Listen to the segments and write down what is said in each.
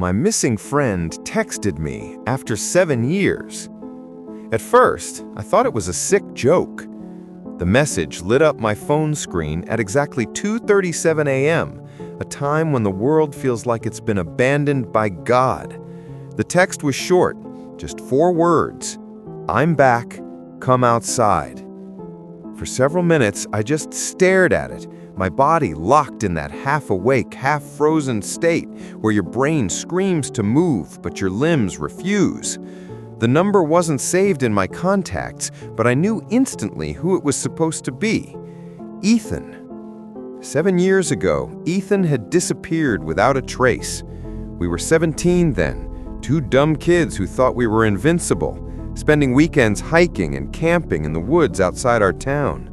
My missing friend texted me after 7 years. At first, I thought it was a sick joke. The message lit up my phone screen at exactly 2:37 a.m., a time when the world feels like it's been abandoned by God. The text was short, just 4 words. "I'm back, come outside." For several minutes, I just stared at it, my body locked in that half-awake, half-frozen state where your brain screams to move, but your limbs refuse. The number wasn't saved in my contacts, but I knew instantly who it was supposed to be. Ethan. 7 years ago, Ethan had disappeared without a trace. We were 17 then, 2 dumb kids who thought we were invincible, spending weekends hiking and camping in the woods outside our town.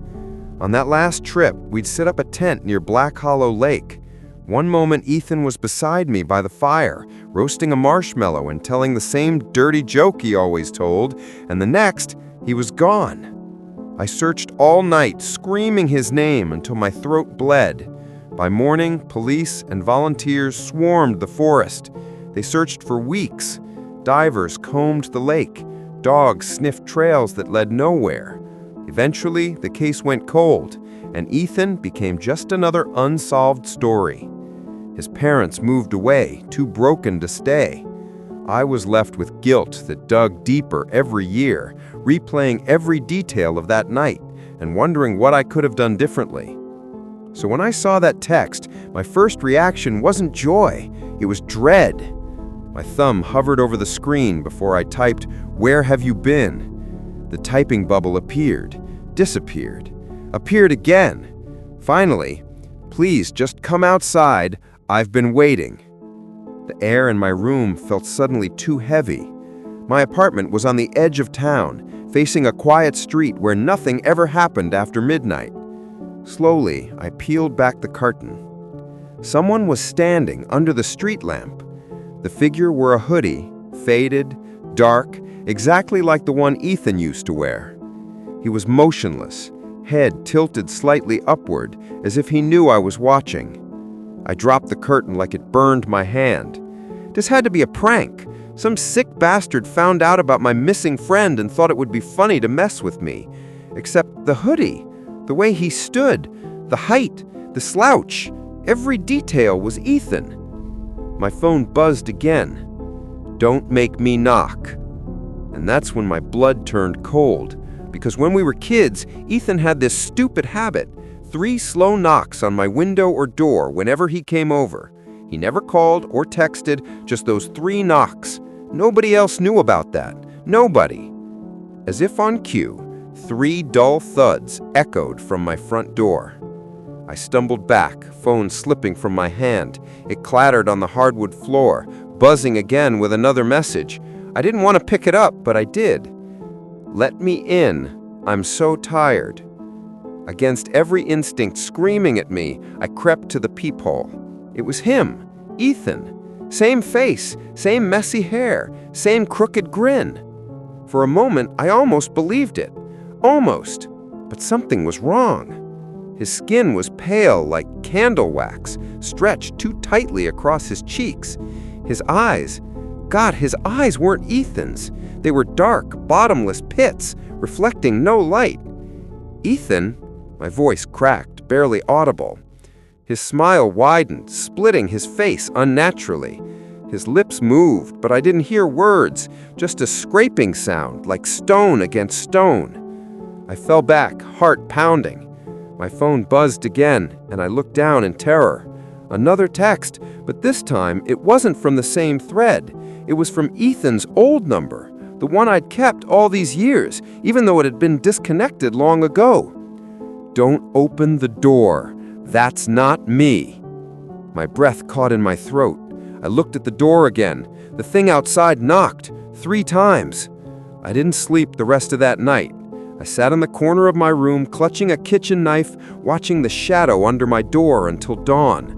On that last trip, we'd set up a tent near Black Hollow Lake. One moment, Ethan was beside me by the fire, roasting a marshmallow and telling the same dirty joke he always told, and the next, he was gone. I searched all night, screaming his name until my throat bled. By morning, police and volunteers swarmed the forest. They searched for weeks. Divers combed the lake. Dogs sniffed trails that led nowhere. Eventually, the case went cold, and Ethan became just another unsolved story. His parents moved away, too broken to stay. I was left with guilt that dug deeper every year, replaying every detail of that night and wondering what I could have done differently. So when I saw that text, my first reaction wasn't joy, it was dread. My thumb hovered over the screen before I typed, "Where have you been?" The typing bubble appeared, disappeared, appeared again. Finally, "Please just come outside, I've been waiting." The air in my room felt suddenly too heavy. My apartment was on the edge of town, facing a quiet street where nothing ever happened after midnight. Slowly, I peeled back the curtain. Someone was standing under the street lamp. The figure wore a hoodie, faded, dark, exactly like the one Ethan used to wear. He was motionless, head tilted slightly upward, as if he knew I was watching. I dropped the curtain like it burned my hand. This had to be a prank. Some sick bastard found out about my missing friend and thought it would be funny to mess with me. Except the hoodie, the way he stood, the height, the slouch, every detail was Ethan. My phone buzzed again. "Don't make me knock." And that's when my blood turned cold, because when we were kids, Ethan had this stupid habit, 3 slow knocks on my window or door whenever he came over. He never called or texted, just those 3 knocks. Nobody else knew about that. Nobody. As if on cue, 3 dull thuds echoed from my front door. I stumbled back, phone slipping from my hand. It clattered on the hardwood floor, buzzing again with another message. I didn't want to pick it up, but I did. "Let me in. I'm so tired." Against every instinct screaming at me, I crept to the peephole. It was him, Ethan. Same face, same messy hair, same crooked grin. For a moment, I almost believed it. Almost. But something was wrong. His skin was pale like candle wax, stretched too tightly across his cheeks. His eyes, God, his eyes weren't Ethan's. They were dark, bottomless pits, reflecting no light. "Ethan?" My voice cracked, barely audible. His smile widened, splitting his face unnaturally. His lips moved, but I didn't hear words, just a scraping sound, like stone against stone. I fell back, heart pounding. My phone buzzed again, and I looked down in terror. Another text, but this time it wasn't from the same thread. It was from Ethan's old number, the one I'd kept all these years, even though it had been disconnected long ago. "Don't open the door. That's not me." My breath caught in my throat. I looked at the door again. The thing outside knocked 3 times. I didn't sleep the rest of that night. I sat in the corner of my room, clutching a kitchen knife, watching the shadow under my door until dawn.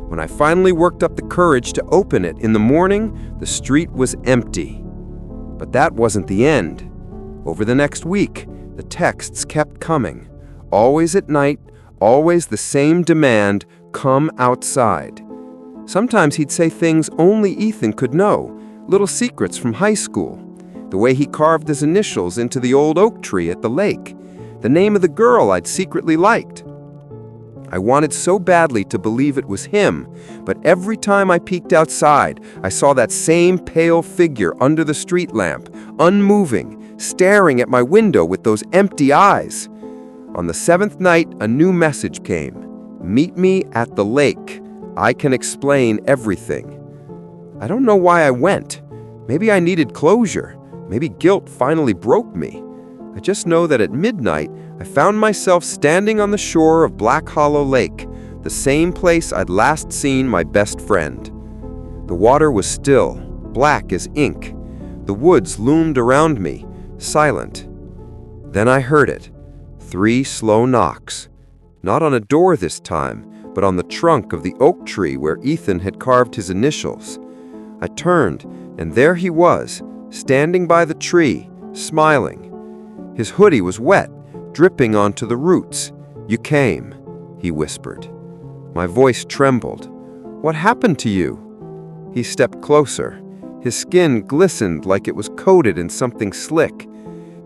When I finally worked up the courage to open it in the morning, the street was empty. But that wasn't the end. Over the next week, the texts kept coming. Always at night, always the same demand, "Come outside." Sometimes he'd say things only Ethan could know, little secrets from high school. The way he carved his initials into the old oak tree at the lake. The name of the girl I'd secretly liked. I wanted so badly to believe it was him, but every time I peeked outside, I saw that same pale figure under the street lamp, unmoving, staring at my window with those empty eyes. On the seventh night, a new message came. Meet me at the lake. I can explain everything. I don't know why I went. Maybe I needed closure. Maybe guilt finally broke me. I just know that at midnight, I found myself standing on the shore of Black Hollow Lake, the same place I'd last seen my best friend. The water was still, black as ink. The woods loomed around me, silent. Then I heard it. 3 slow knocks. Not on a door this time, but on the trunk of the oak tree where Ethan had carved his initials. I turned, and there he was, standing by the tree, smiling. His hoodie was wet, dripping onto the roots. "You came," he whispered. My voice trembled. "What happened to you?" He stepped closer. His skin glistened like it was coated in something slick.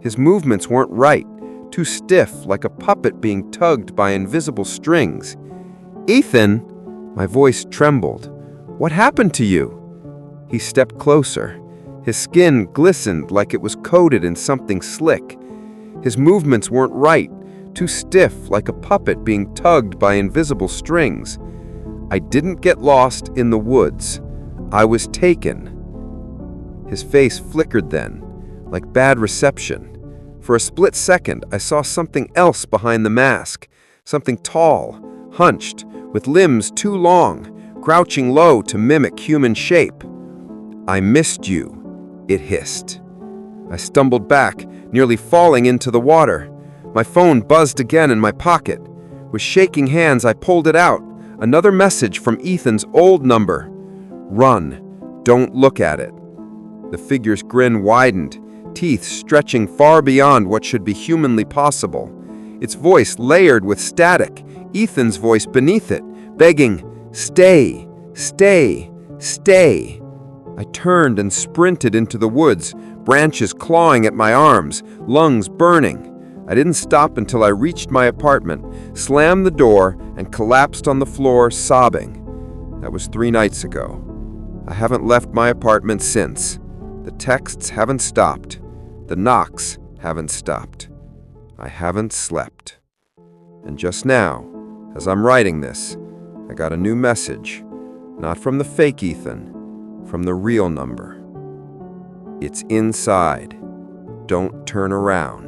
His movements weren't right, too stiff, like a puppet being tugged by invisible strings. "Ethan!" My voice trembled. "What happened to you?" He stepped closer. His skin glistened like it was coated in something slick. His movements weren't right, too stiff, like a puppet being tugged by invisible strings. I didn't get lost in the woods. I was taken. His face flickered then, like bad reception. For a split second, I saw something else behind the mask, something tall, hunched, with limbs too long, crouching low to mimic human shape. "I missed you," it hissed. I stumbled back, nearly falling into the water. My phone buzzed again in my pocket. With shaking hands, I pulled it out. Another message from Ethan's old number. "Run. Don't look at it." The figure's grin widened, teeth stretching far beyond what should be humanly possible. Its voice layered with static, Ethan's voice beneath it, begging, "Stay, stay, stay." I turned and sprinted into the woods, branches clawing at my arms, lungs burning. I didn't stop until I reached my apartment, slammed the door, and collapsed on the floor, sobbing. That was 3 nights ago. I haven't left my apartment since. The texts haven't stopped. The knocks haven't stopped. I haven't slept. And just now, as I'm writing this, I got a new message. Not from the fake Ethan, from the real number. It's inside. Don't turn around.